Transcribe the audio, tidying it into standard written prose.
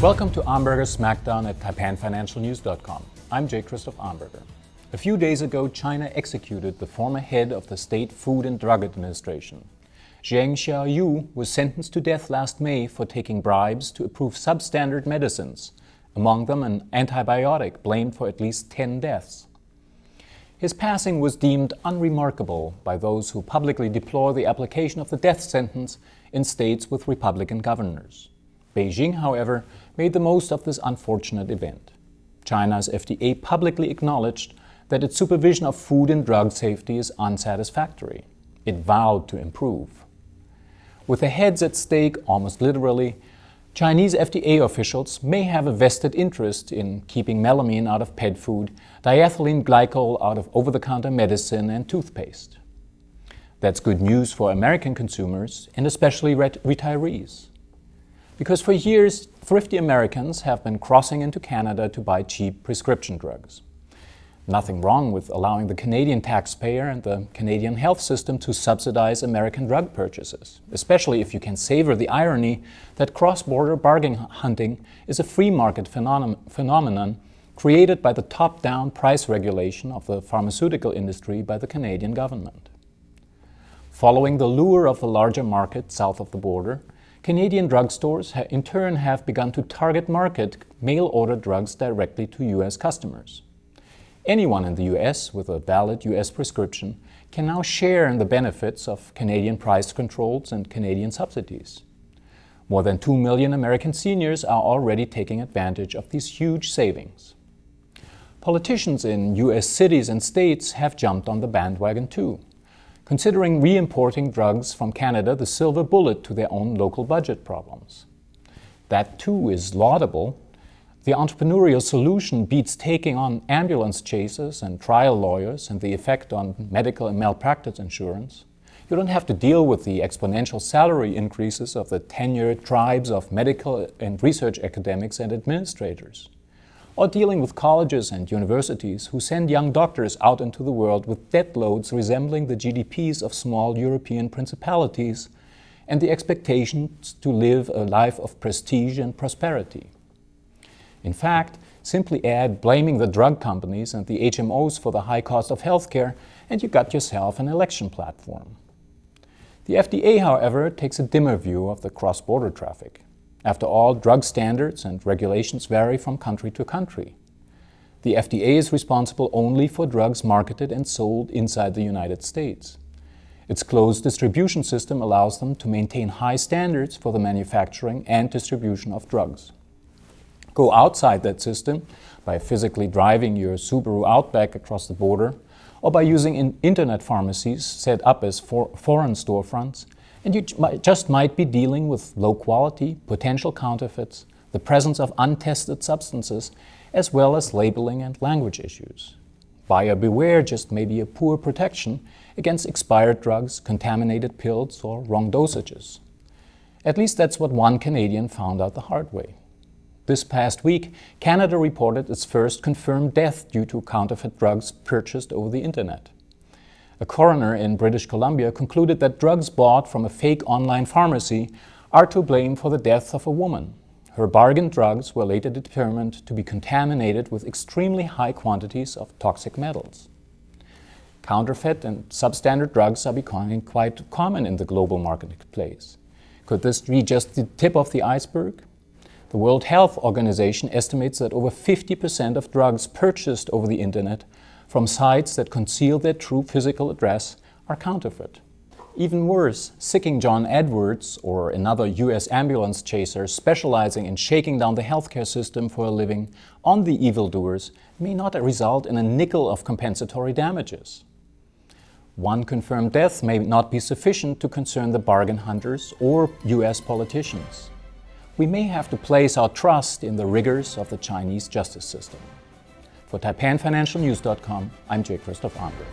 Welcome to Armberger's Smackdown at TFN I'm J. Christoph Armberger. A few days ago, China executed the former head of the State Food and Drug Administration. Zheng Xiaoyu was sentenced to death last May for taking bribes to approve substandard medicines, among them an antibiotic blamed for at least 10 deaths. His passing was deemed unremarkable by those who publicly deplore the application of the death sentence in states with Republican governors. Beijing, however, made the most of this unfortunate event. China's FDA publicly acknowledged that its supervision of food and drug safety is unsatisfactory. It vowed to improve. With their heads at stake, almost literally, Chinese FDA officials may have a vested interest in keeping melamine out of pet food, diethylene glycol out of over-the-counter medicine and toothpaste. That's good news for American consumers and especially retirees. Because for years, thrifty Americans have been crossing into Canada to buy cheap prescription drugs. Nothing wrong with allowing the Canadian taxpayer and the Canadian health system to subsidize American drug purchases, especially if you can savor the irony that cross-border bargain hunting is a free market phenomenon created by the top-down price regulation of the pharmaceutical industry by the Canadian government. Following the lure of the larger market south of the border, Canadian drugstores in turn have begun to target market mail-order drugs directly to U.S. customers. Anyone in the U.S. with a valid U.S. prescription can now share in the benefits of Canadian price controls and Canadian subsidies. More than 2 million American seniors are already taking advantage of these huge savings. Politicians in U.S. cities and states have jumped on the bandwagon too, considering re-importing drugs from Canada the silver bullet to their own local budget problems. That too is laudable. The entrepreneurial solution beats taking on ambulance chasers and trial lawyers and the effect on medical and malpractice insurance. You don't have to deal with the exponential salary increases of the tenured tribes of medical and research academics and administrators, or dealing with colleges and universities who send young doctors out into the world with debt loads resembling the GDPs of small European principalities and the expectations to live a life of prestige and prosperity. In fact, simply add blaming the drug companies and the HMOs for the high cost of healthcare, and you got yourself an election platform. The FDA, however, takes a dimmer view of the cross-border traffic. After all, drug standards and regulations vary from country to country. The FDA is responsible only for drugs marketed and sold inside the United States. Its closed distribution system allows them to maintain high standards for the manufacturing and distribution of drugs. Go outside that system by physically driving your Subaru Outback across the border or by using internet pharmacies set up as foreign storefronts, and you just might be dealing with low quality, potential counterfeits, the presence of untested substances, as well as labeling and language issues. Buyer beware just may be a poor protection against expired drugs, contaminated pills, or wrong dosages. At least that's what one Canadian found out the hard way. This past week, Canada reported its first confirmed death due to counterfeit drugs purchased over the internet. A coroner in British Columbia concluded that drugs bought from a fake online pharmacy are to blame for the death of a woman. Her bargain drugs were later determined to be contaminated with extremely high quantities of toxic metals. Counterfeit and substandard drugs are becoming quite common in the global marketplace. Could this be just the tip of the iceberg? The World Health Organization estimates that over 50% of drugs purchased over the internet from sites that conceal their true physical address are counterfeit. Even worse, Sicko John Edwards, or another U.S. ambulance chaser specializing in shaking down the healthcare system for a living on the evildoers, may not result in a nickel of compensatory damages. One confirmed death may not be sufficient to concern the bargain hunters or U.S. politicians. We may have to place our trust in the rigors of the Chinese justice system. For TFN I'm J. Christoph Armberger.